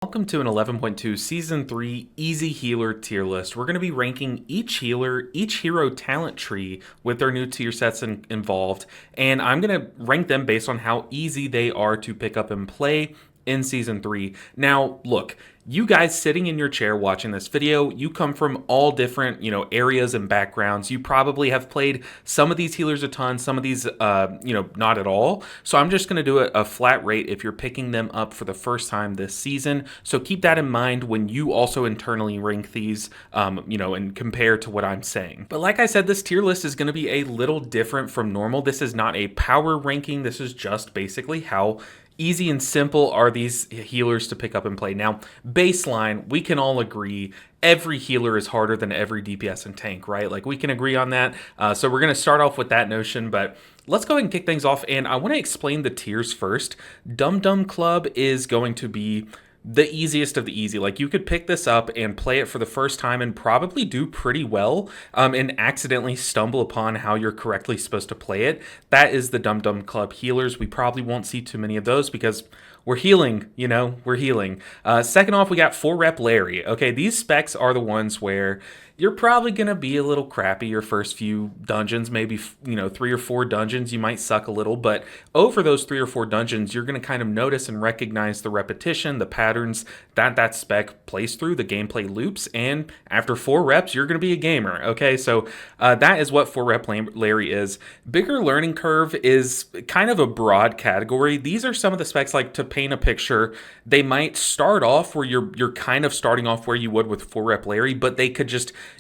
welcome to an 11.2 Season 3 Easy Healer tier list. We're going to be ranking each healer, each hero talent tree with their new tier sets involved, and I'm going to rank them based on how easy they are to pick up and play in Season 3. Now, look, you guys sitting in your chair watching this video, you come from all different, areas and backgrounds. You probably have played some of these healers a ton, some of these, not at all. So I'm just going to do a flat rate if you're picking them up for the first time this season. So keep that in mind when you also internally rank these, and compare to what I'm saying. But like I said, this tier list is going to be a little different from normal. This is not a power ranking. This is just basically how easy and simple are these healers to pick up and play. Now, baseline, we can all agree every healer is harder than every DPS and tank, right? Like, we can agree on that. So we're going to start off with that notion, but let's go ahead and kick things off. And I want to explain the tiers first. Dum Dum Club is going to be the easiest of the easy. Like, you could pick this up and play it for the first time and probably do pretty well and accidentally stumble upon how you're correctly supposed to play it. That is the Dum Dum Club healers. We probably won't see too many of those because we're healing, we're healing. Second off, we got 4-rep Larry. Okay, these specs are the ones where you're probably going to be a little crappy your first few dungeons, maybe, 3 or 4 dungeons, you might suck a little, but over those 3 or 4 dungeons, you're going to kind of notice and recognize the repetition, the patterns that spec plays through, the gameplay loops, and after 4 reps, you're going to be a gamer, okay? So that is what 4-rep Larry is. Bigger learning curve is kind of a broad category. These are some of the specs, like, to paint a picture, they might start off where you're kind of starting off where you would with 4-rep Larry, but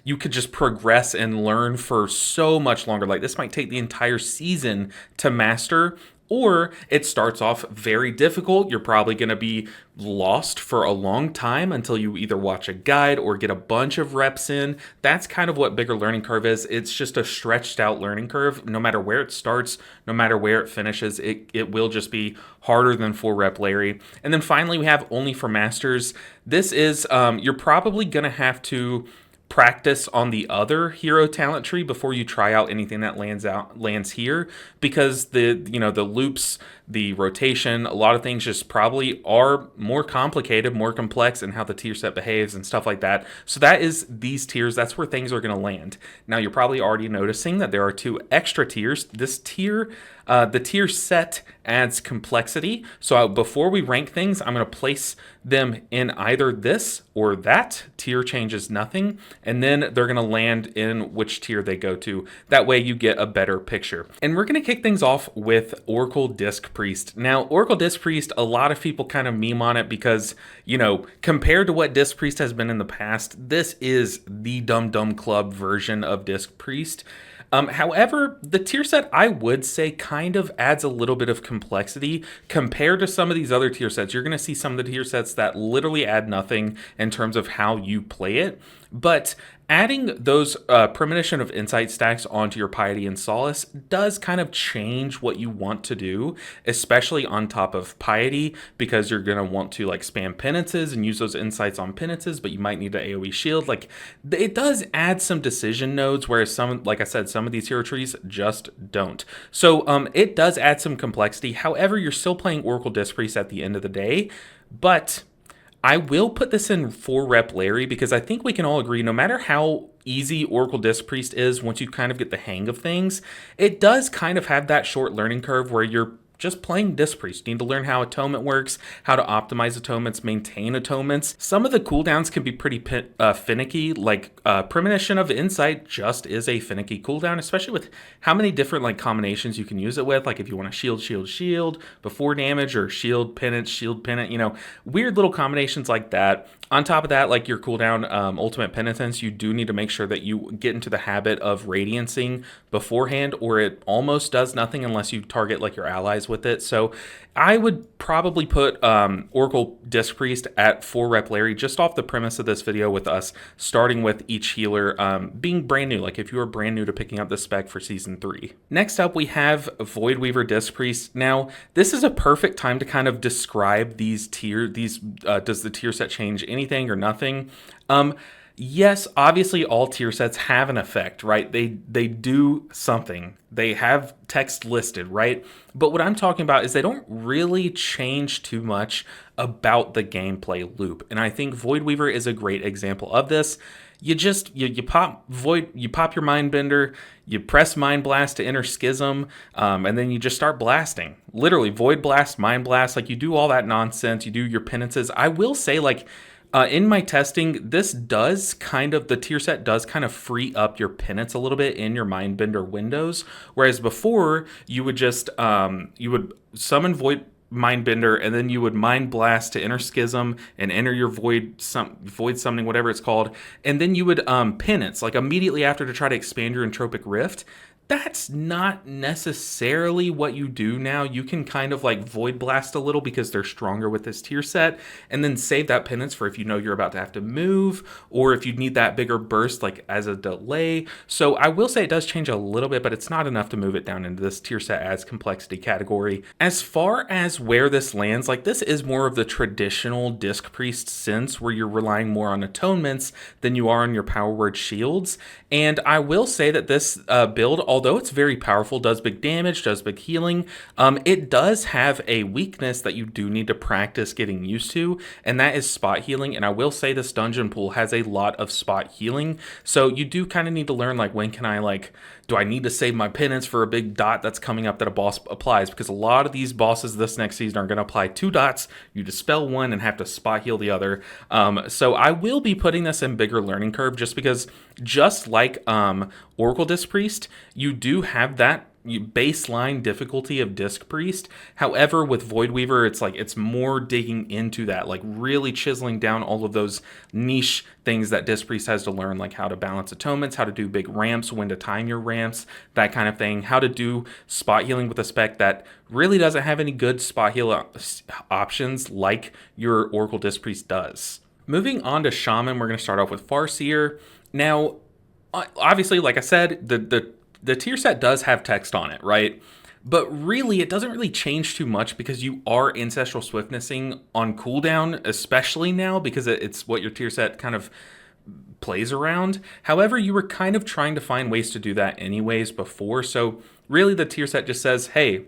you could just progress and learn for so much longer. Like, this might take the entire season to master, or it starts off very difficult. You're probably going to be lost for a long time until you either watch a guide or get a bunch of reps in. That's kind of what bigger learning curve is. It's just a stretched out learning curve. No matter where it starts, no matter where it finishes, it will just be harder than 4-rep Larry. And then finally, we have only for masters. This is, you're probably going to have to practice on the other hero talent tree before you try out anything that lands here, because the loops, the rotation, a lot of things just probably are more complicated, more complex in how the tier set behaves and stuff like that. So that is these tiers. That's where things are going to land. Now, you're probably already noticing that there are 2 extra tiers. This tier, the tier set adds complexity. So before we rank things, I'm going to place them in either this or that. Tier changes nothing, and then they're going to land in which tier they go to. That way you get a better picture. And we're going to kick things off with Oracle Disc Priest. Now, Oracle Disc Priest, a lot of people kind of meme on it because, compared to what Disc Priest has been in the past, this is the Dum Dum Club version of Disc Priest. However, the tier set, I would say, kind of adds a little bit of complexity compared to some of these other tier sets. You're going to see some of the tier sets that literally add nothing in terms of how you play it, but adding those Premonition of Insight stacks onto your Piety and Solace does kind of change what you want to do, especially on top of Piety, because you're going to want to spam penances and use those insights on penances, but you might need to AoE shield. It does add some decision nodes, whereas like I said, some of these hero trees just don't. So it does add some complexity. However, you're still playing Oracle Disc Priest at the end of the day, but I will put this in 4-rep Larry because I think we can all agree, no matter how easy Oracle Disc Priest is, once you kind of get the hang of things, it does kind of have that short learning curve where you're just playing Disc Priest. You need to learn how Atonement works, how to optimize atonements, maintain atonements. Some of the cooldowns can be pretty finicky, like Premonition of Insight just is a finicky cooldown, especially with how many different combinations you can use it with. Like if you want to shield before damage, or shield penant, weird little combinations like that. On top of that, your cooldown Ultimate Penitence, you do need to make sure that you get into the habit of radiancing beforehand, or it almost does nothing unless you target your allies with it. So I would probably put Oracle Disc Priest at 4-rep Larry, just off the premise of this video with us starting with each healer being brand new, if you are brand new to picking up the spec for Season 3. Next up, we have Voidweaver Disc Priest. Now, this is a perfect time to kind of describe these does the tier set change anything or nothing? Yes, obviously all tier sets have an effect, right? They do something. They have text listed, right? But what I'm talking about is they don't really change too much about the gameplay loop. And I think Voidweaver is a great example of this. You pop your Mindbender, you press Mind Blast to enter Schism, and then you just start blasting. Literally, Void Blast, Mind Blast, like you do all that nonsense, you do your penances. I will say, like, in my testing, the tier set does kind of free up your penance a little bit in your Mindbender windows. Whereas before, you would just, you would summon Void Mindbender, and then you would Mind Blast to enter Schism and enter your Void Summoning, whatever it's called. And then you would penance, like immediately after, to try to expand your Entropic Rift. That's not necessarily what you do now. You can kind of like Void Blast a little because they're stronger with this tier set, and then save that penance for if you know you're about to have to move, or if you need that bigger burst like as a delay. So I will say it does change a little bit, but it's not enough to move it down into this tier set as complexity category. As far as where this lands, like this is more of the traditional Disc Priest sense, where you're relying more on atonements than you are on your power word shields. And I will say that this build, although it's very powerful, does big damage, does big healing, it does have a weakness that you do need to practice getting used to, and that is spot healing. And I will say this dungeon pool has a lot of spot healing, so you do kind of need to learn, like, when can I, like, do I need to save my penance for a big dot that's coming up that a boss applies? Because a lot of these bosses this next season are going to apply 2 dots, you dispel one and have to spot heal the other. So I will be putting this in bigger learning curve, just because, just like Oracle Disc Priest, you do have that baseline difficulty of Disc Priest. However, with Voidweaver, it's more digging into that, like really chiseling down all of those niche things that Disc Priest has to learn, like how to balance atonements, how to do big ramps, when to time your ramps, that kind of thing, how to do spot healing with a spec that really doesn't have any good spot heal options like your Oracle Disc Priest does. Moving on to Shaman, we're going to start off with Farseer. Now, obviously, like I said, the tier set does have text on it, right? But really, it doesn't really change too much because you are Ancestral Swiftnessing on cooldown, especially now, because it's what your tier set kind of plays around. However, you were kind of trying to find ways to do that anyways before, so really the tier set just says, hey,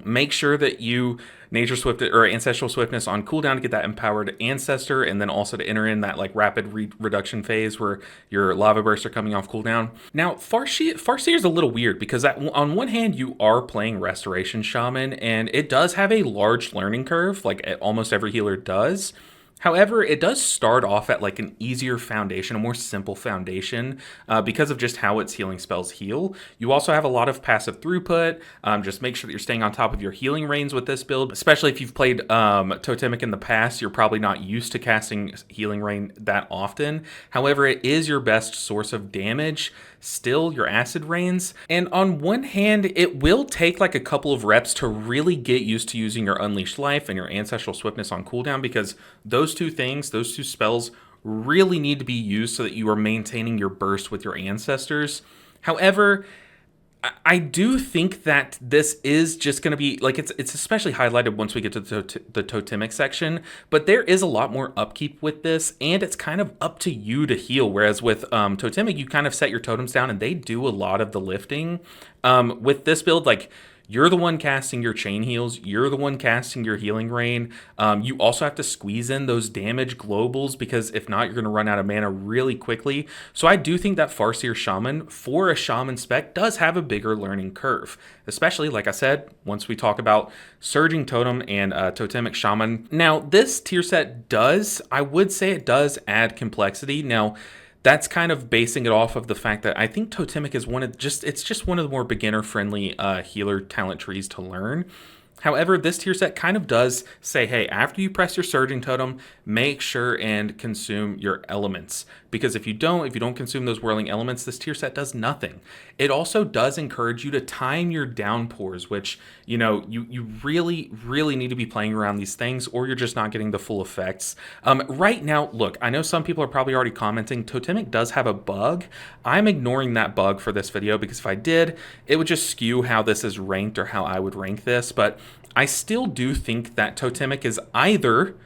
make sure that you Nature Swift or Ancestral Swiftness on cooldown to get that empowered ancestor, and then also to enter in that like rapid reduction phase where your lava bursts are coming off cooldown. Now, Farseer is a little weird because on one hand you are playing Restoration Shaman, and it does have a large learning curve, like almost every healer does. However, it does start off at like an easier foundation, a more simple foundation, because of just how its healing spells heal. You also have a lot of passive throughput. Just make sure that you're staying on top of your healing reigns with this build, especially if you've played Totemic in the past. You're probably not used to casting healing rain that often. However, it is your best source of damage. Still, your acid rains, and on one hand it will take like a couple of reps to really get used to using your Unleashed Life and your Ancestral Swiftness on cooldown, because those two spells really need to be used so that you are maintaining your burst with your ancestors. However, I do think that this is just going to be, like, it's especially highlighted once we get to the Totemic section, but there is a lot more upkeep with this, and it's kind of up to you to heal, whereas with Totemic, you kind of set your totems down, and they do a lot of the lifting. With this build, like, you're the one casting your chain heals. You're the one casting your healing rain. You also have to squeeze in those damage globals, because if not, you're going to run out of mana really quickly. So I do think that Farseer Shaman, for a Shaman spec, does have a bigger learning curve. Especially, like I said, once we talk about Surging Totem and Totemic Shaman. Now, this tier set I would say it does add complexity. Now, that's kind of basing it off of the fact that I think Totemic is it's just one of the more beginner-friendly healer talent trees to learn. However, this tier set kind of does say, hey, after you press your Surging Totem, make sure and consume your elements. Because if you don't consume those whirling elements, this tier set does nothing. It also does encourage you to time your downpours, which, you know, you really, really need to be playing around these things, or you're just not getting the full effects. Right now, look, I know some people are probably already commenting, Totemic does have a bug. I'm ignoring that bug for this video, because if I did, it would just skew how this is ranked or how I would rank this, but I still do think that Totemic is either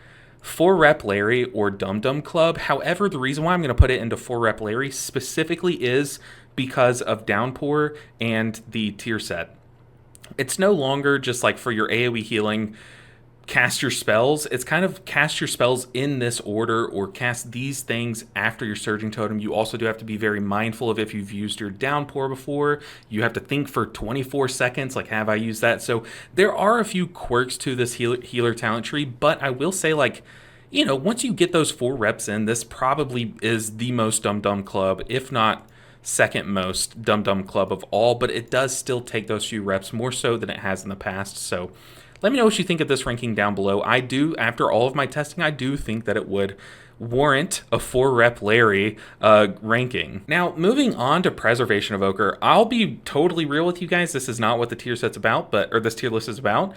4 Rep Larry or Dum Dum Club. However, the reason why I'm going to put it into 4 Rep Larry specifically is because of Downpour and the tier set. It's no longer just like for your AoE healing, cast your spells. It's kind of cast your spells in this order or cast these things after your Surging Totem. You also do have to be very mindful of if you've used your Downpour before. You have to think for 24 seconds, like, have I used that? So there are a few quirks to this healer talent tree, but I will say, like, you know, once you get those 4 reps in, this probably is the most Dum Dum Club, if not second most Dum Dum Club of all, but it does still take those few reps more so than it has in the past. So let me know what you think of this ranking down below. I do, after all of my testing, I do think that it would warrant a 4 Rep Larry ranking. Now, moving on to Preservation Evoker, I'll be totally real with you guys. This is not what the tier set's about, or this tier list is about.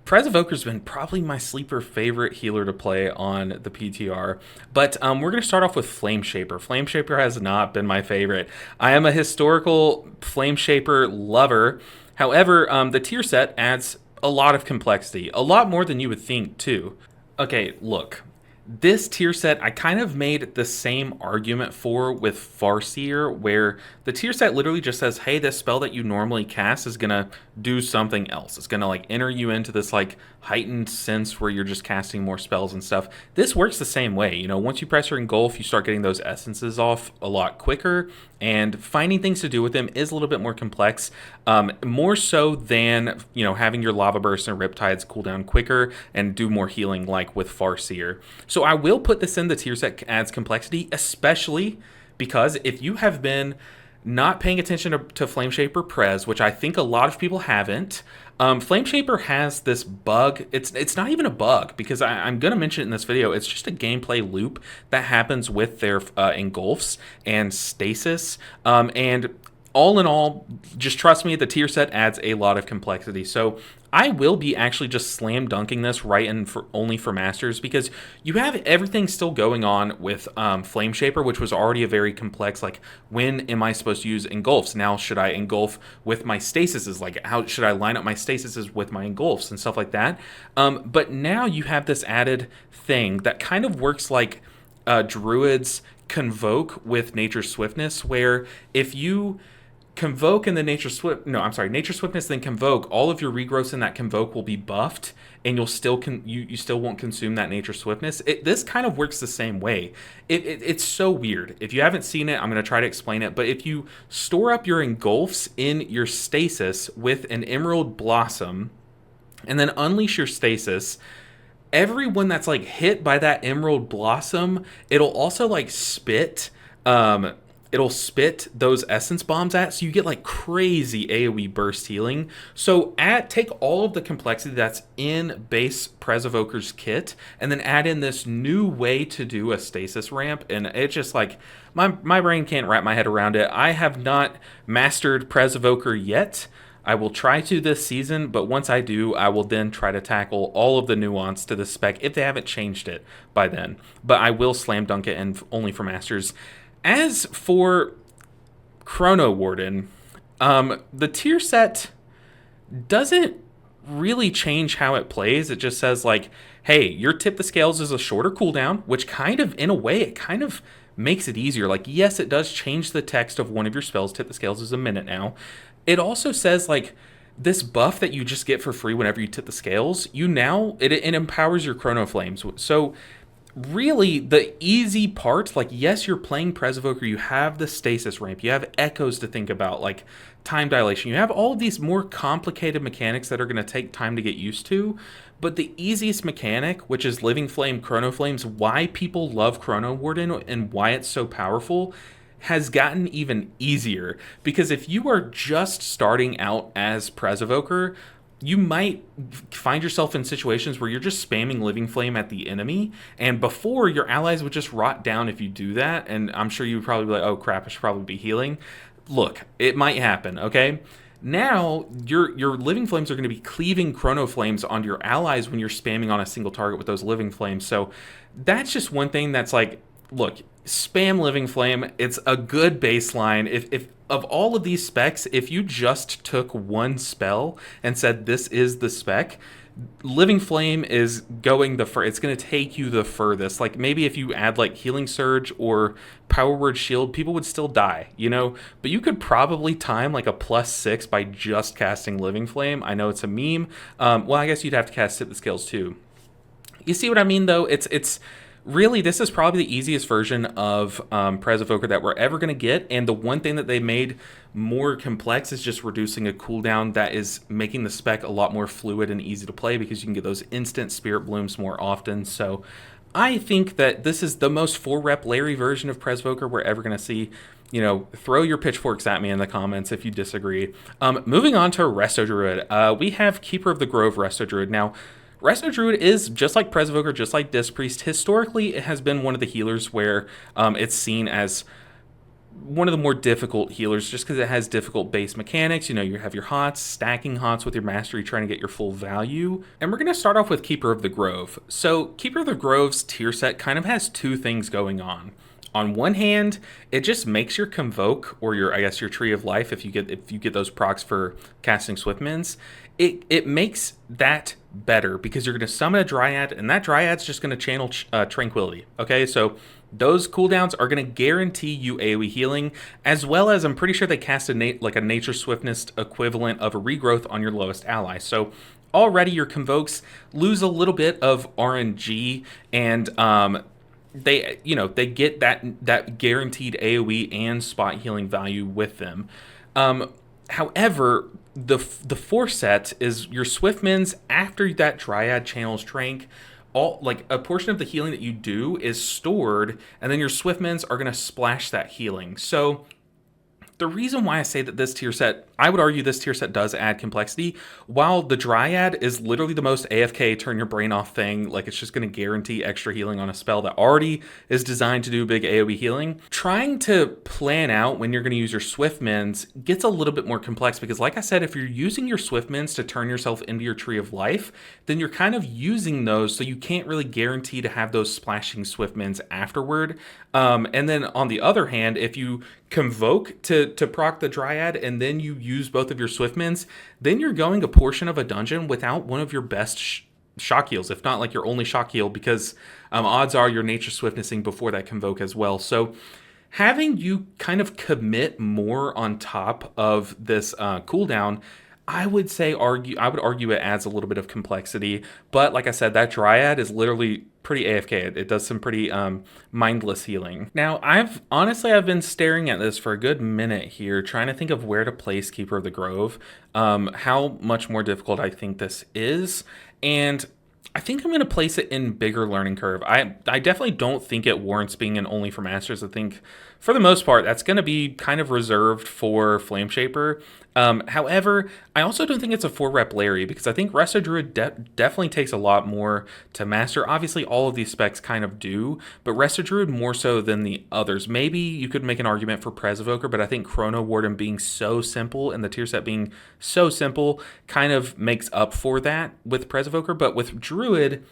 Pres Evoker's been probably my sleeper favorite healer to play on the PTR, but we're going to start off with Flameshaper. Flameshaper has not been my favorite. I am a historical Flameshaper lover. However, the tier set adds a lot of complexity, a lot more than you would think too. Okay, look. This tier set, I kind of made the same argument for with Farseer, where the tier set literally just says, hey, this spell that you normally cast is going to do something else. It's going to like enter you into this like heightened sense where you're just casting more spells and stuff. This works the same way. You know, once you press your engulf, you start getting those essences off a lot quicker, and finding things to do with them is a little bit more complex, more so than, you know, having your lava bursts and riptides cool down quicker and do more healing like with Farseer. So I will put this in the tier set adds complexity, especially because if you have been not paying attention to Flameshaper Prez, which I think a lot of people haven't, Flameshaper has this bug. It's not even a bug, because I'm going to mention it in this video. It's just a gameplay loop that happens with their engulfs and stasis. And all in all, just trust me, the tier set adds a lot of complexity. So I will be actually just slam dunking this right in for only for Masters, because you have everything still going on with Flameshaper, which was already a very complex, like, when am I supposed to use engulfs? Now, should I engulf with my stasises? Like, how should I line up my stasises with my engulfs and stuff like that? But now you have this added thing that kind of works like Druid's Convoke with Nature's Swiftness, where if you Convoke and then Nature Swiftness, then Convoke, all of your regrowths in that Convoke will be buffed, and you'll still you still won't consume that Nature Swiftness. This kind of works the same way. It's so weird. If you haven't seen it, I'm going to try to explain it, but if you store up your engulfs in your stasis with an Emerald Blossom, and then unleash your stasis, everyone that's like hit by that Emerald Blossom, it'll also like spit it'll spit those essence bombs at, so you get like crazy AoE burst healing. So take all of the complexity that's in base Pres Evoker's kit, and then add in this new way to do a stasis ramp, and it's just like, my brain can't wrap my head around it. I have not mastered Pres Evoker yet. I will try to this season, but once I do, I will then try to tackle all of the nuance to the spec if they haven't changed it by then. But I will slam dunk it and only for Masters. As for Cronowarden, the tier set doesn't really change how it plays. It just says like, hey, your Tip the Scales is a shorter cooldown, which kind of, in a way, it kind of makes it easier. Like, yes, it does change the text of one of your spells. Tip the Scales is a minute now. It also says like, this buff that you just get for free whenever you tip the scales, it empowers your Chrono Flames. So really, the easy part, like, yes, you're playing Pres Evoker, you have the stasis ramp, you have echoes to think about, like time dilation, you have all of these more complicated mechanics that are going to take time to get used to, but the easiest mechanic, which is Living Flame, Chrono Flames, why people love Cronowarden and why it's so powerful, has gotten even easier. Because if you are just starting out as Pres Evoker, you might find yourself in situations where you're just spamming Living Flame at the enemy, and before, your allies would just rot down if you do that, and I'm sure you would probably be like, oh crap, I should probably be healing. Look, it might happen, okay? Now, your Living Flames are going to be cleaving Chrono Flames onto your allies when you're spamming on a single target with those Living Flames, so that's just one thing that's like, look, spam Living Flame. It's a good baseline. If of all of these specs, if you just took one spell and said this is the spec, Living Flame is going it's going to take you the furthest. Like maybe if you add like Healing Surge or Power Word Shield, people would still die, you know? But you could probably time like a +6 by just casting Living Flame. I know it's a meme. Well, I guess you'd have to cast Tip the Scales too. You see what I mean, though? It's really, this is probably the easiest version of Pres Evoker that we're ever going to get. And the one thing that they made more complex is just reducing a cooldown that is making the spec a lot more fluid and easy to play because you can get those instant Spirit Blooms more often. So I think that this is the most 4-rep Larry version of Pres Evoker we're ever going to see. You know, throw your pitchforks at me in the comments if you disagree. Moving on to Resto Druid. We have Keeper of the Grove Resto Druid. Now, Resto Druid is just like Pres Evoker, just like Disc Priest. Historically, it has been one of the healers where it's seen as one of the more difficult healers just because it has difficult base mechanics. You know, you have your hots, stacking hots with your mastery, trying to get your full value. And we're going to start off with Keeper of the Grove. So Keeper of the Grove's tier set kind of has two things going on. On one hand, it just makes your Convoke or your, I guess, your Tree of Life, if you get those procs for casting Swiftmans, it makes that better because you're going to summon a Dryad, and that Dryad's just going to channel Tranquility. Okay, so those cooldowns are going to guarantee you AoE healing, as well as I'm pretty sure they cast a Nature Swiftness equivalent of a regrowth on your lowest ally. So already your Convokes lose a little bit of RNG, and they get that guaranteed AoE and spot healing value with them. However, the fourth set is your Swiftmans after that Dryad channels Trank. All like a portion of the healing that you do is stored, and then your Swiftmans are going to splash that healing. So the reason why I say that this tier set, I would argue this tier set does add complexity, while the Dryad is literally the most AFK turn your brain off thing, like it's just going to guarantee extra healing on a spell that already is designed to do big AoE healing. Trying to plan out when you're going to use your Swiftmans gets a little bit more complex because, like I said, if you're using your Swiftmans to turn yourself into your Tree of Life, then you're kind of using those, so you can't really guarantee to have those splashing Swiftmans afterward. And then on the other hand, if you Convoke to proc the Dryad and then you use both of your Swiftmans, then you're going a portion of a dungeon without one of your best shock heals, if not like your only shock heal, because odds are you're Nature Swiftnessing before that Convoke as well. So having you kind of commit more on top of this cooldown, I would argue it adds a little bit of complexity. But like I said, that Dryad is literally pretty AFK. It does some pretty mindless healing. Now, I've been staring at this for a good minute here, trying to think of where to place Keeper of the Grove, how much more difficult I think this is, and I think I'm going to place it in bigger learning curve. I definitely don't think it warrants being an only for masters. I think for the most part, that's going to be kind of reserved for Flameshaper. However, I also don't think it's a 4-rep Larry because I think Resto Druid definitely takes a lot more to master. Obviously, all of these specs kind of do, but Resto Druid more so than the others. Maybe you could make an argument for Pres Evoker, but I think Cronowarden being so simple and the tier set being so simple kind of makes up for that with Pres Evoker. But with Druid,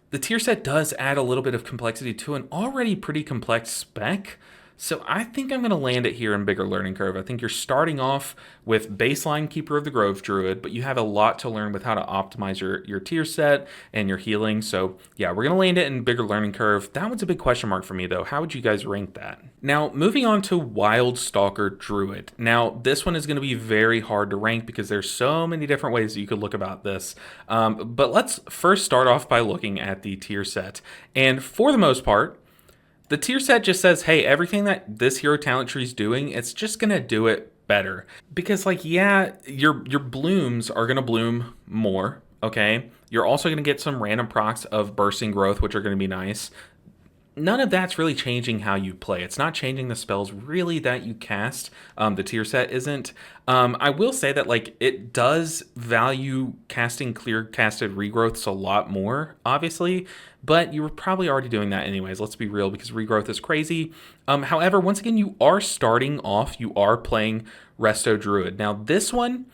the tier set does add a little bit of complexity to an already pretty complex spec. So I think I'm going to land it here in bigger learning curve. I think you're starting off with baseline Keeper of the Grove Druid, but you have a lot to learn with how to optimize your tier set and your healing. So yeah, we're going to land it in bigger learning curve. That one's a big question mark for me though. How would you guys rank that? Now, moving on to Wildstalker Druid. Now, this one is going to be very hard to rank because there's so many different ways that you could look about this. But let's first start off by looking at the tier set. And for the most part, the tier set just says, hey, everything that this hero talent tree is doing, it's just going to do it better. Because, like, yeah, your blooms are going to bloom more, okay? You're also going to get some random procs of bursting growth, which are going to be nice. None of that's really changing how you play. It's not changing the spells really that you cast. The tier set isn't. I will say that like it does value casting clear casted regrowths a lot more, obviously, but you were probably already doing that anyways. Let's be real, because regrowth is crazy. However, once again, you are starting off, you are playing Resto Druid. Now this one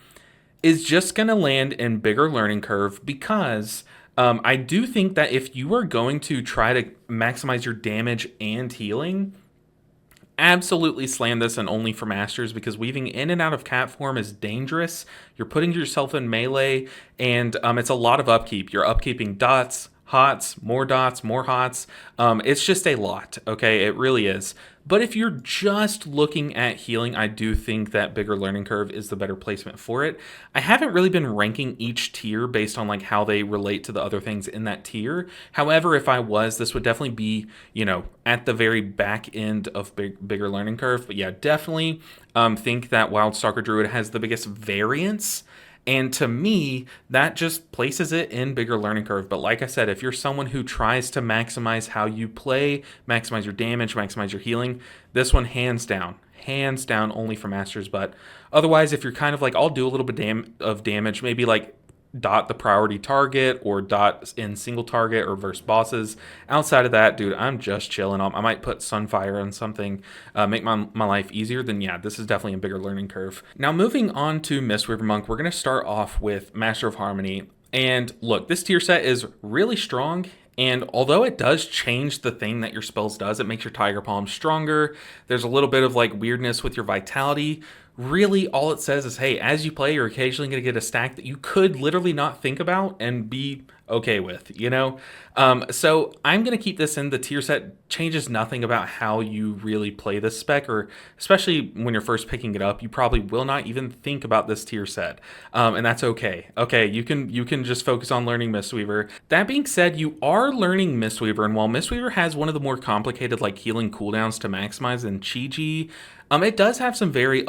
is just going to land in bigger learning curve because I do think that if you are going to try to maximize your damage and healing, absolutely slam this and only for masters, because weaving in and out of cat form is dangerous. You're putting yourself in melee, and it's a lot of upkeep. You're upkeeping dots, hots, more dots, more hots. It's just a lot, okay? It really is. But if you're just looking at healing, I do think that bigger learning curve is the better placement for it. I haven't really been ranking each tier based on like how they relate to the other things in that tier. However, if I was, this would definitely be, you know, at the very back end of bigger learning curve. But yeah, definitely think that Wildstalker Druid has the biggest variance. And to me, that just places it in bigger learning curve. But like I said, if you're someone who tries to maximize how you play, maximize your damage, maximize your healing, this one hands down only for masters. But otherwise, if you're kind of like, I'll do a little bit of damage, maybe like dot the priority target or dot in single target or verse bosses. Outside of that, dude, I'm just chilling. I might put Sunfire on something, make my life easier. Then yeah, this is definitely a bigger learning curve. Now moving on to Mistweaver Monk, we're going to start off with Master of Harmony. And look, this tier set is really strong. And although it does change the thing that your spells does, it makes your Tiger Palm stronger. There's a little bit of like weirdness with your vitality. Really, all it says is, hey, as you play, you're occasionally going to get a stack that you could literally not think about and be okay with, you know? So I'm going to keep this in. The tier set changes nothing about how you really play this spec, or especially when you're first picking it up, you probably will not even think about this tier set, and that's okay. Okay, you can just focus on learning Mistweaver. That being said, you are learning Mistweaver, and while Mistweaver has one of the more complicated like healing cooldowns to maximize than KotG, it does have some very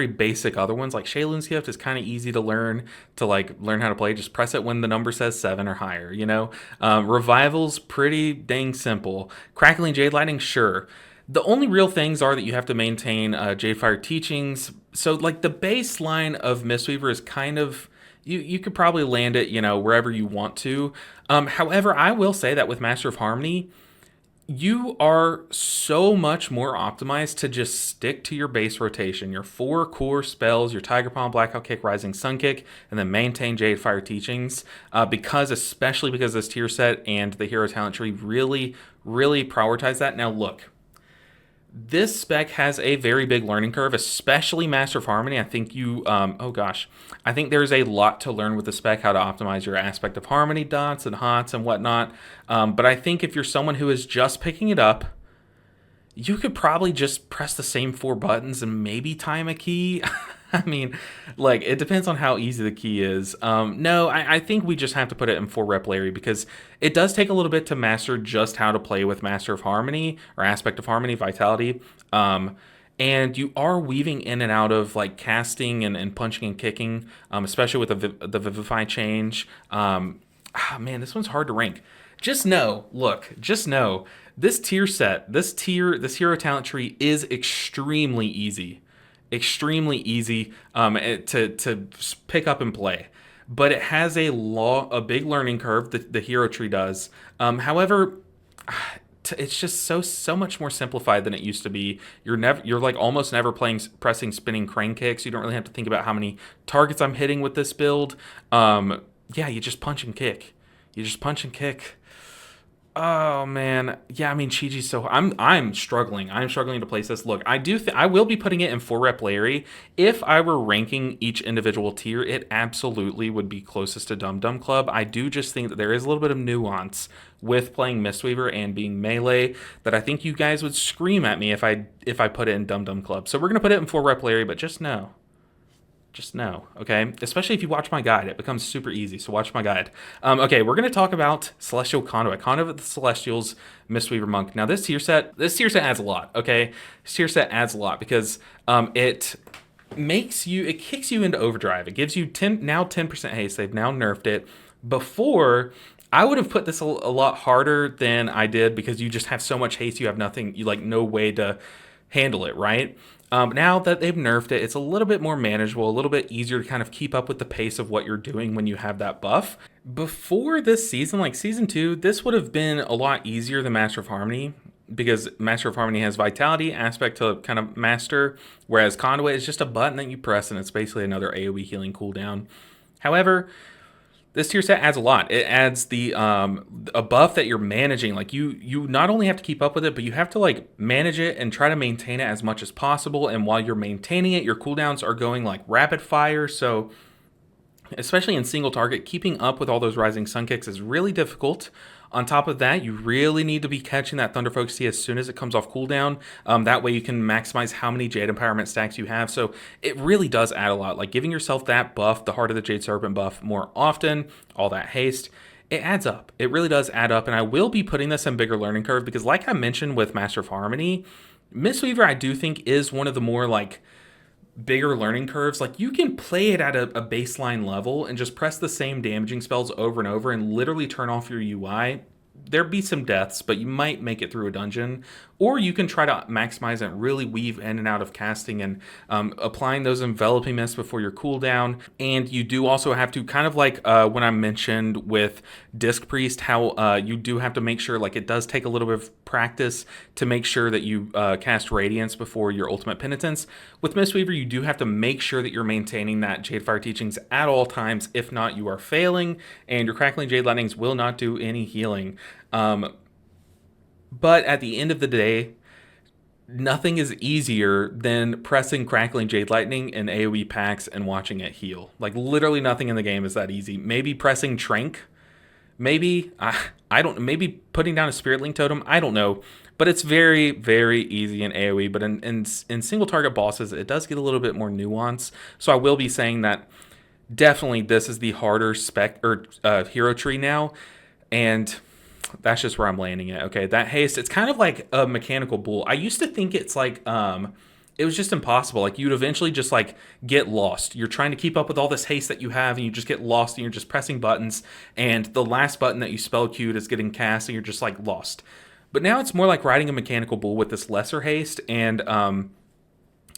basic other ones. Like Shaylin's Gift is kind of easy to learn how to play. Just press it when the number says 7 or higher, you know? Revival's pretty dang simple. Crackling Jade Lightning, sure. The only real things are that you have to maintain Jadefire Teachings. So like the baseline of Mistweaver is kind of, you could probably land it, you know, wherever you want to. However, I will say that with Master of Harmony, you are so much more optimized to just stick to your base rotation, your 4 core spells, your Tiger Palm, Blackout Kick, Rising Sun Kick, and then maintain Jadefire Teachings, especially because this tier set and the hero talent tree really prioritize that. Now look, this spec has a very big learning curve, especially Master of Harmony. I think I think there's a lot to learn with the spec, how to optimize your Aspect of Harmony dots and hots and whatnot. But I think if you're someone who is just picking it up, you could probably just press the same 4 buttons and maybe time a key. I mean, like, it depends on how easy the key is. No, I think we just have to put it in 4 rep Larry, because it does take a little bit to master just how to play with Master of Harmony or Aspect of Harmony, Vitality. And you are weaving in and out of like casting and punching and kicking, especially with the Vivify change. Man, this one's hard to rank. Just know, this tier set, this hero talent tree is extremely easy to pick up and play, but it has a big learning curve. The hero tree does. However, it's just so much more simplified than it used to be. You're like almost never pressing spinning crane kicks. You don't really have to think about how many targets I'm hitting with this build. Yeah, you just punch and kick. Oh man, yeah. I mean, KotG's so I'm struggling. I'm struggling to place this. Look, I will be putting it in 4 rep Larry. If I were ranking each individual tier, it absolutely would be closest to Dum Dum Club. I do just think that there is a little bit of nuance with playing Mistweaver and being melee that I think you guys would scream at me if I put it in Dum Dum Club. So we're gonna put it in 4 rep Larry, but just know, okay? Especially if you watch my guide, it becomes super easy, so watch my guide. Okay, we're going to talk about Celestial Conduit of the Celestials, Mistweaver Monk. Now, this tier set adds a lot, okay? This tier set adds a lot because it kicks you into overdrive. It gives you 10% haste. They've now nerfed it. Before, I would have put this a lot harder than I did because you just have so much haste, you have no way to handle it, right? Now that they've nerfed it, it's a little bit more manageable, a little bit easier to kind of keep up with the pace of what you're doing when you have that buff. Before this season, like Season 2, this would have been a lot easier than Master of Harmony, because Master of Harmony has Vitality, Aspect to kind of master, whereas Conduit is just a button that you press and it's basically another AoE healing cooldown. However, This tier set adds a lot. It adds the a buff that you're managing. Like you not only have to keep up with it, but you have to like manage it and try to maintain it as much as possible. And while you're maintaining it, your cooldowns are going like rapid fire. So especially in single target, keeping up with all those rising sun kicks is really difficult. On top of that, you really need to be catching that Thunder Focus Tea as soon as it comes off cooldown. That way you can maximize how many Jade Empowerment stacks you have. So it really does add a lot. Like giving yourself that buff, the Heart of the Jade Serpent buff more often, all that haste, it adds up. It really does add up. And I will be putting this in bigger learning curve because like I mentioned with Master of Harmony, Mistweaver I do think is one of the more like bigger learning curves. Like you can play it at a baseline level and just press the same damaging spells over and over and literally turn off your UI. There'd be some deaths, but you might make it through a dungeon. Or you can try to maximize and really weave in and out of casting and applying those enveloping mists before your cooldown. And you do also have to kind of like when I mentioned with Disc Priest, how you do have to make sure like it does take a little bit of practice to make sure that you cast Radiance before your ultimate penitence. With Mistweaver, you do have to make sure that you're maintaining that Jadefire teachings at all times. If not, you are failing, and your Crackling Jade Lightnings will not do any healing. But at the end of the day, nothing is easier than pressing Crackling Jade Lightning in AoE packs and watching it heal. Like literally nothing in the game is that easy. Maybe pressing Trank, maybe I don't. Maybe putting down a Spirit Link Totem. I don't know, but it's very very easy in AoE. But in single target bosses, it does get a little bit more nuance. So I will be saying that definitely this is the harder spec or hero tree now, and that's just where I'm landing it. Okay, that haste, it's kind of like a mechanical bull. I used to think it's like it was just impossible. Like you'd eventually just like get lost. You're trying to keep up with all this haste that you have and you just get lost and you're just pressing buttons and the last button that you spell queued is getting cast and you're just like lost. But now it's more like riding a mechanical bull with this lesser haste, and I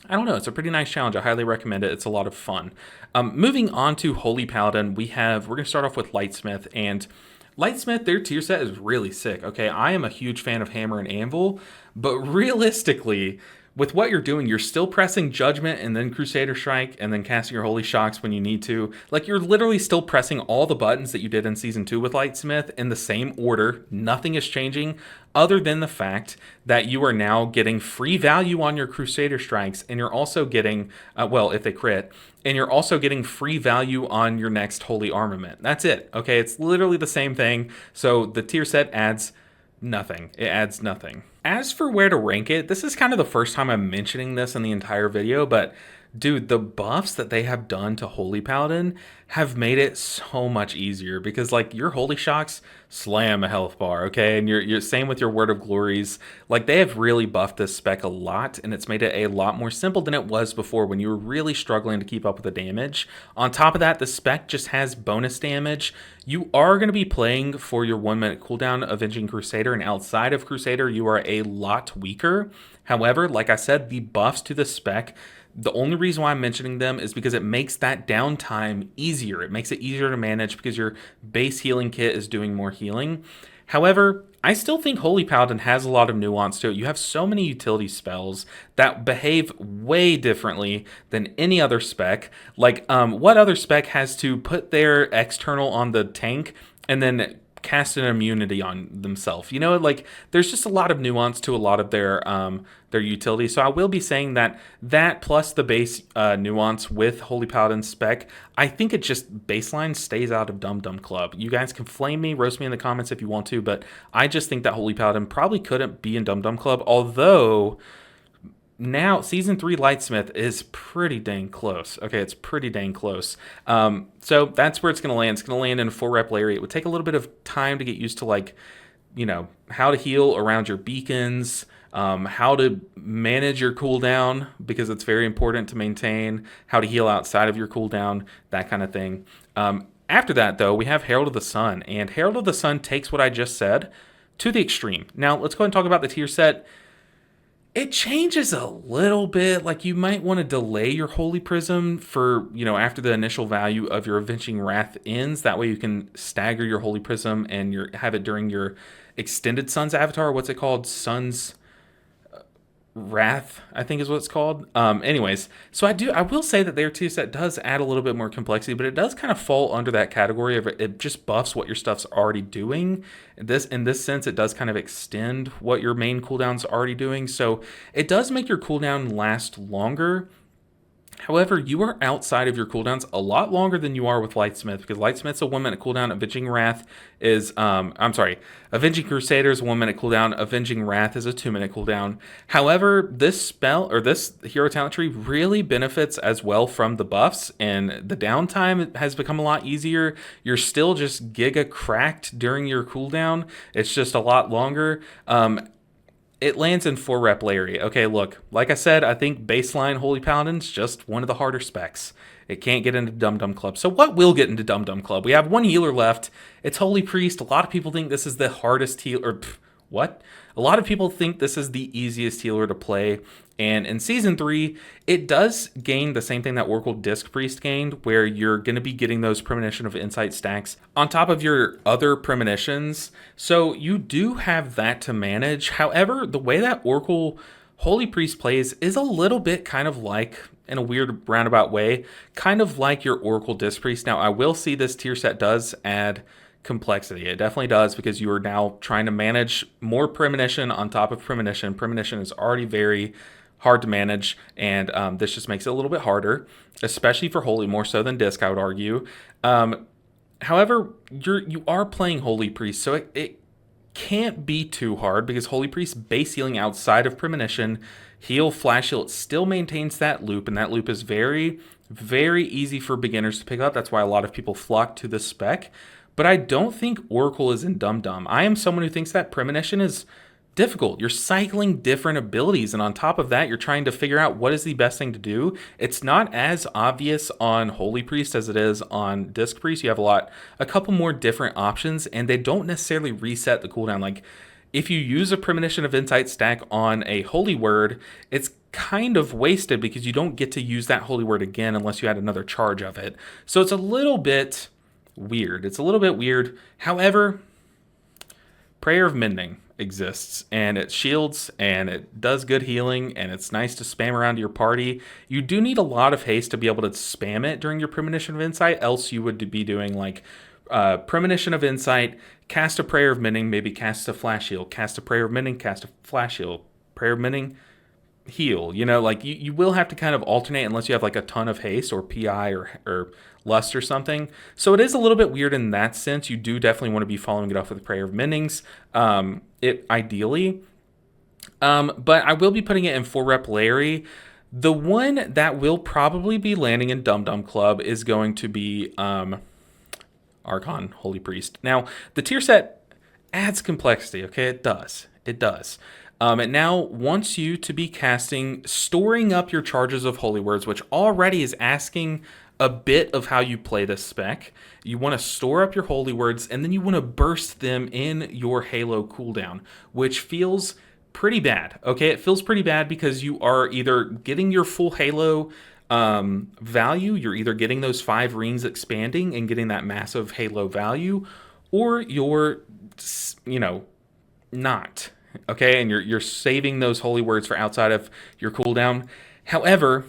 don't know, it's a pretty nice challenge. I highly recommend it. It's a lot of fun. Moving on to Holy Paladin, we're going to start off with Lightsmith, and Lightsmith, their tier set is really sick. Okay, I am a huge fan of Hammer and Anvil, but realistically, with what you're doing, you're still pressing Judgment and then Crusader Strike and then casting your Holy Shocks when you need to. Like, you're literally still pressing all the buttons that you did in Season 2 with Lightsmith in the same order. Nothing is changing other than the fact that you are now getting free value on your Crusader Strikes, and you're also getting, well, if they crit, and you're also getting free value on your next Holy Armament. That's it, okay? It's literally the same thing, so the tier set adds nothing. It adds nothing. As for where to rank it, this is kind of the first time I'm mentioning this in the entire video, but dude, the buffs that they have done to Holy Paladin have made it so much easier because, like, your Holy Shocks slam a health bar, okay? And you're same with your Word of Glories. Like, they have really buffed this spec a lot, and it's made it a lot more simple than it was before when you were really struggling to keep up with the damage. On top of that, the spec just has bonus damage. You are going to be playing for your 1 minute cooldown Avenging Crusader, and outside of Crusader, you are a lot weaker. However, like I said, the buffs to the spec, the only reason why I'm mentioning them is because it makes that downtime easier. It makes it easier to manage because your base healing kit is doing more healing. However, I still think Holy Paladin has a lot of nuance to it. You have so many utility spells that behave way differently than any other spec. Like, what other spec has to put their external on the tank and then cast an immunity on themselves? You know, like, there's just a lot of nuance to a lot of their utility. So I will be saying that plus the base nuance with Holy Paladin spec, I think it just baseline stays out of Dum Dum Club. You guys can flame me, roast me in the comments if you want to, but I just think that Holy Paladin probably couldn't be in Dum Dum Club, although now Season 3 Lightsmith is pretty dang close. Okay, it's pretty dang close. So that's where it's going to land. It's going to land in a 4 rep Larry. It would take a little bit of time to get used to, like, you know, how to heal around your beacons, how to manage your cooldown, because it's very important to maintain, how to heal outside of your cooldown, that kind of thing. After that, though, we have Herald of the Sun, and Herald of the Sun takes what I just said to the extreme. Now, let's go ahead and talk about the tier set. It changes a little bit. Like, you might want to delay your Holy Prism for, you know, after the initial value of your Avenging Wrath ends. That way you can stagger your Holy Prism and have it during your Extended Suns avatar. What's it called? Suns... Wrath, I think is what it's called. Anyways, so I will say that their tier set does add a little bit more complexity, but it does kind of fall under that category of it just buffs what your stuff's already doing. In this sense, it does kind of extend what your main cooldown's already doing. So it does make your cooldown last longer. However, you are outside of your cooldowns a lot longer than you are with Lightsmith, because Lightsmith's a 1 minute cooldown, Avenging Wrath is, Avenging Crusader is a 1 minute cooldown, Avenging Wrath is a 2 minute cooldown. However, this spell, or this hero talent tree, really benefits as well from the buffs, and the downtime has become a lot easier. You're still just giga cracked during your cooldown, it's just a lot longer. It lands in 4 rep Larry. Okay, look, like I said, I think baseline Holy Paladin's just one of the harder specs. It can't get into Dum Dum Club. So what will get into Dum Dum Club? We have 1 healer left. It's Holy Priest. A lot of people think this is the hardest healer. What? A lot of people think this is the easiest healer to play. And in Season 3, it does gain the same thing that Oracle Disc Priest gained, where you're going to be getting those Premonition of Insight stacks on top of your other premonitions. So you do have that to manage. However, the way that Oracle Holy Priest plays is a little bit kind of like, in a weird roundabout way, kind of like your Oracle Disc Priest. Now, I will see this tier set does add complexity. It definitely does, because you are now trying to manage more premonition on top of premonition. Premonition is already very hard to manage, and this just makes it a little bit harder, especially for Holy, more so than Disc, I would argue. However, you are playing Holy Priest, so it can't be too hard, because Holy Priest base healing outside of premonition, heal, flash heal, it still maintains that loop, and that loop is very, very easy for beginners to pick up. That's why a lot of people flock to this spec. But I don't think Oracle is in Dum Dum. I am someone who thinks that premonition is difficult. You're cycling different abilities, and on top of that, you're trying to figure out what is the best thing to do. It's not as obvious on Holy Priest as it is on Disc Priest. You have a couple more different options, and they don't necessarily reset the cooldown. Like, if you use a Premonition of Insight stack on a Holy Word, it's kind of wasted, because you don't get to use that Holy Word again unless you had another charge of it. So it's a little bit weird. However, Prayer of Mending exists, and it shields, and it does good healing, and it's nice to spam around your party. You do need a lot of haste to be able to spam it during your Premonition of Insight, else you would be doing like Premonition of Insight, cast a Prayer of Mending, maybe cast a Flash Heal, cast a Prayer of Mending, cast a Flash Heal, Prayer of Mending, heal. Like you will have to kind of alternate unless you have like a ton of haste or PI or lust or something. So it is a little bit weird in that sense. You do definitely want to be following it up with Prayer of Mendings, ideally. But I will be putting it in 4 rep Larry. The one that will probably be landing in Dum Dum Club is going to be Archon Holy Priest. Now, the tier set adds complexity, okay? It does. It now wants you to be storing up your charges of Holy Words, which already is asking a bit of how you play this spec. You want to store up your Holy Words, and then you want to burst them in your Halo cooldown, which feels pretty bad, okay? It feels pretty bad because you are either getting your full Halo value, you're either getting those 5 rings expanding and getting that massive Halo value, or you're, not. Okay, and you're saving those Holy Words for outside of your cooldown. However,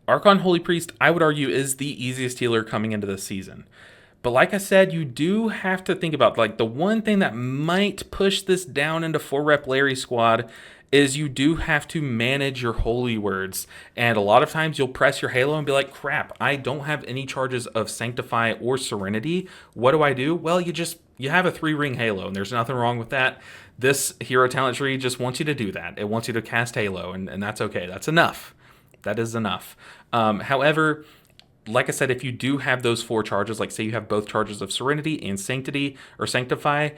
Archon Holy Priest, I would argue, is the easiest healer coming into this season. But like I said, you do have to think about, like, the one thing that might push this down into 4 rep Larry squad is you do have to manage your Holy Words. And a lot of times you'll press your Halo and be like, crap, I don't have any charges of Sanctify or Serenity. What do? Well, you have a 3-ring Halo, and there's nothing wrong with that. This hero talent tree just wants you to do that. It wants you to cast Halo, and that's okay. That's enough. That is enough. However, like I said, if you do have those 4 charges, like say you have both charges of Serenity and Sanctity or Sanctify,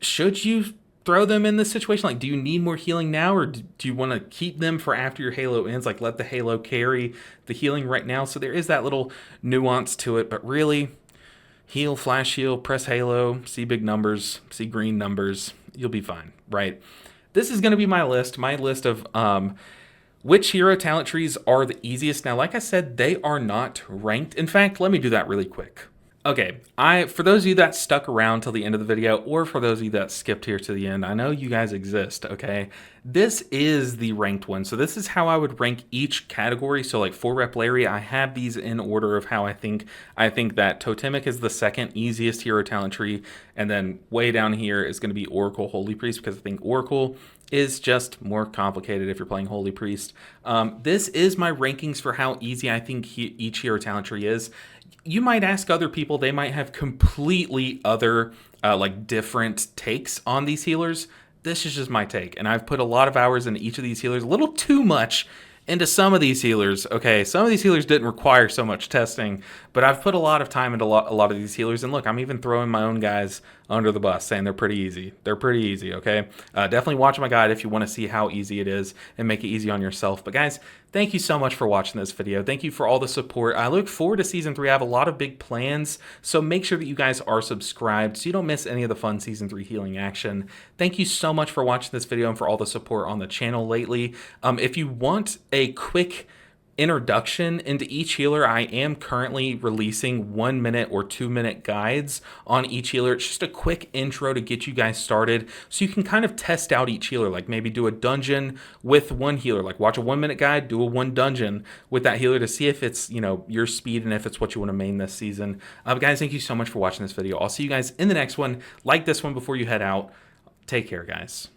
should you throw them in this situation? Like, do you need more healing now, or do you want to keep them for after your Halo ends? Like, let the Halo carry the healing right now. So there is that little nuance to it, but really, heal, flash heal, press Halo, see big numbers, see green numbers, you'll be fine, right? This is going to be my list of which hero talent trees are the easiest. Now, like I said, they are not ranked. In fact, let me do that really quick. Okay, for those of you that stuck around till the end of the video, or for those of you that skipped here to the end, I know you guys exist, okay? This is the ranked one. So this is how I would rank each category. So like 4-rep Larry, I have these in order of how I think that Totemic is the second easiest hero talent tree, and then way down here is going to be Oracle Holy Priest, because I think Oracle is just more complicated if you're playing Holy Priest. This is my rankings for how easy I think each hero talent tree is. You might ask other people, they might have completely other like different takes on these healers. This is just my take, and I've put a lot of hours into each of these healers, a little too much into some of these healers. Okay, some of these healers didn't require so much testing, but I've put a lot of time into a lot of these healers, and look, I'm even throwing my own guys under the bus, saying they're pretty easy. They're pretty easy, okay? Definitely watch my guide if you want to see how easy it is and make it easy on yourself. But guys, thank you so much for watching this video. Thank you for all the support. I look forward to Season 3. I have a lot of big plans, so make sure that you guys are subscribed so you don't miss any of the fun Season 3 healing action. Thank you so much for watching this video and for all the support on the channel lately. If you want a quick introduction into each healer, I am currently releasing 1 minute or 2 minute guides on each healer. It's just a quick intro to get you guys started so you can kind of test out each healer, like maybe do a dungeon with one healer, like watch a 1 minute guide, do a 1 dungeon with that healer to see if it's, you know, your speed and if it's what you want to main this season. Guys, thank you so much for watching this video. I'll see you guys in the next one. Like this one before you head out. Take care, guys.